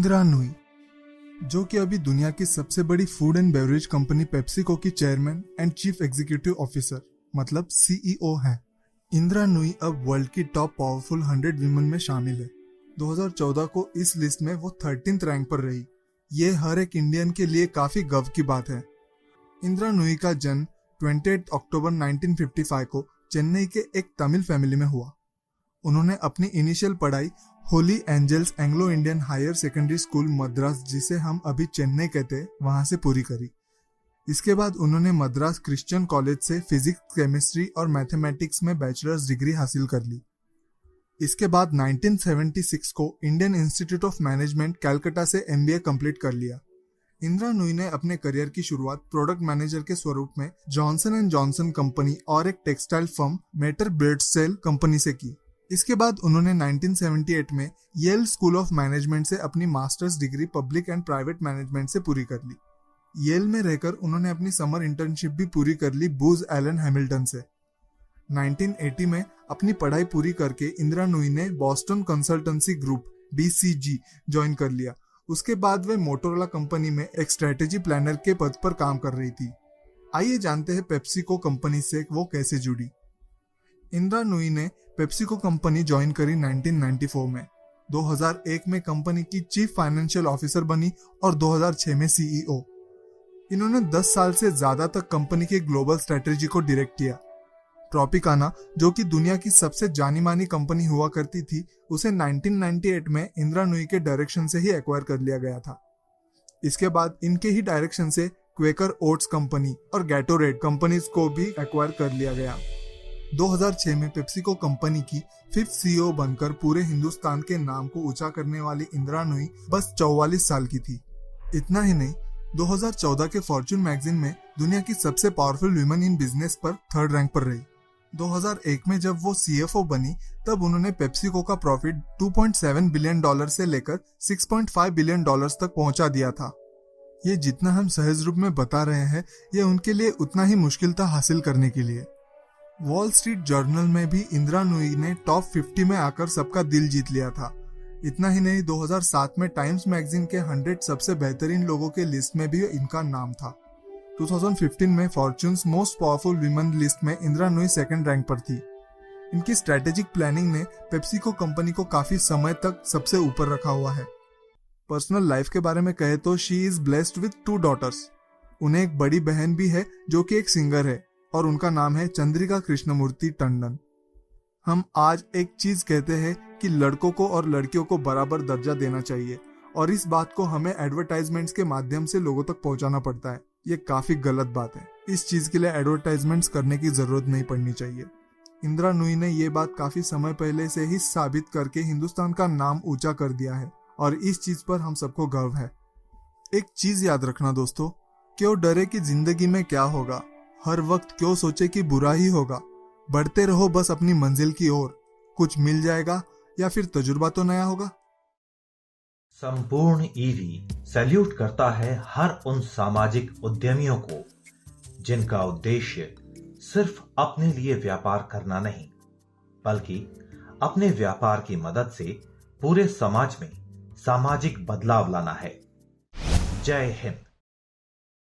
इंदिरा नूई, जो कि अभी दुनिया की सबसे बड़ी food and beverage company PepsiCo की chairman and chief executive officer मतलब सीईओ है। इंदिरा नूई अब वर्ल्ड की टॉप पावरफुल 100 वीमेन में शामिल है। 2014 को इस लिस्ट में वो 13th रैंक पर रही। ये हर एक इंडियन के लिए काफी गर्व की बात है। इंदिरा नूई का जन्म 28 अक्टूबर 1955 को चेन्नई के एक तमिल फैमिली में हुआ। उन्होंने अपनी इनिशियल पढ़ाई Holy Angels Anglo Indian higher secondary school Madras, जिसे हम अभी चेन्नई कहते हैं, वहां से पूरी करी। इसके बाद उन्होंने मद्रास क्रिश्चियन कॉलेज से फिजिक्स, केमिस्ट्री और मैथमेटिक्स में बैचलर्स डिग्री हासिल कर ली। इसके बाद 1976 को Indian institute of management Calcutta से एमबीए कंप्लीट कर लिया। इंदिरा नूई ने अपने करियर की शुरुआत प्रोडक्ट मैनेजर के स्वरूप में जॉनसन एंड जॉनसन कंपनी और एक टेक्सटाइल फर्म मेटर ब्रेडसेल कंपनी से की। इसके बाद उन्होंने 1978 में येल स्कूल ऑफ मैनेजमेंट से अपनी masters degree public and private management से पूरी कर ली। येल में रहकर उन्होंने अपनी समर इंटर्नशिप भी पूरी कर ली बूज एलन हैमिल्टन से। 1980 में अपनी पढ़ाई पूरी करके इंदिरा नूई ने Boston consultancy group BCG join कर लिया। उसके बाद वे मोटोरोला कंपनी में एक स्ट्रेटेजी प्लानर के पद पर काम कर रही थी। आइए जानते हैं पेप्सिको कंपनी से वो कैसे जुड़ी। इंदिरा नूई ने पेप्सिको कंपनी ज्वाइन करी 1994 में। 2001 में कंपनी की चीफ फाइनेंशियल ऑफिसर बनी और 2006 में सीईओ। इन्होंने 10 साल से ज्यादा तक कंपनी की ग्लोबल स्ट्रेटेजी को डायरेक्ट किया। ट्रॉपिकाना, जो कि दुनिया की सबसे जानी मानी कंपनी हुआ करती थी, उसे 1998 में इंदिरा नूई के डायरेक्शन से ही एक्वायर कर लिया गया था। इसके बाद इनके ही डायरेक्शन से क्वेकर ओट्स कंपनी और गैटोरेड कंपनीज को भी एक्वायर कर लिया गया। 2006 में पेप्सिको कंपनी की 5th सीईओ बनकर पूरे हिंदुस्तान के नाम को ऊंचा करने वाली इंदिरा नूई बस 44 साल की थी। इतना ही नहीं, 2014 के फॉर्च्यून मैगजीन में दुनिया की सबसे पावरफुल वुमेन इन बिजनेस पर 3rd रैंक पर रही। 2001 में जब वो CFO बनी, तब उन्होंने पेप्सिको का प्रॉफिट $2.7 बिलियन से लेकर $6.5 बिलियन तक पहुंचा दिया था। ये जितना हम सहज रूप में बता रहे हैं, ये उनके लिए उतना ही मुश्किल था हासिल करने के लिए। वॉल स्ट्रीट जर्नल में भी इंदिरा नूई ने टॉप 50 में आकर सबका दिल जीत लिया था। इतना ही नहीं, 2007 में टाइम्स मैगजीन के 100 सबसे बेहतरीन लोगों के लिस्ट में भी इनका नाम था। 2015 में fortunes most powerful women list में इंदिरा नूई 2nd रैंक पर थी। इनकी स्ट्रेटेजिक प्लानिंग ने पेप्सिको कंपनी को काफी समय तक सबसे ऊपर रखा हुआ है। पर्सनल लाइफ के बारे में कहे तो she is blessed with 2 daughters। उन्हें एक बड़ी बहन भी है जो कि एक सिंगर है और उनका नाम है चंद्रिका कृष्णमूर्ति टंडन। हम आज एक चीज कहते हैं कि लड़कों को और लड़कियों को बराबर दर्जा देना चाहिए, और इस बात को हमें एडवर्टाइजमेंट्स के माध्यम से लोगों तक पहुंचाना पड़ता है। ये काफी गलत बात है। इस चीज के लिए एडवर्टाइजमेंट्स करने की जरूरत नहीं पड़नी चाहिए। इंदिरा नूई ने ये बात काफी समय पहले से ही साबित करके हिंदुस्तान का नाम ऊंचा कर दिया है, और इस चीज पर हम सबको गर्व है। एक चीज याद रखना दोस्तों, क्यों डरे कि जिंदगी में क्या होगा, हर वक्त क्यों सोचे कि बुरा ही होगा। बढ़ते रहो बस अपनी मंजिल की ओर, कुछ मिल जाएगा या फिर तजुर्बा तो नया होगा। संपूर्ण ईवी सैल्यूट करता है हर उन सामाजिक उद्यमियों को जिनका उद्देश्य सिर्फ अपने लिए व्यापार करना नहीं, बल्कि अपने व्यापार की मदद से पूरे समाज में सामाजिक बदलाव लाना है। जय हिंद।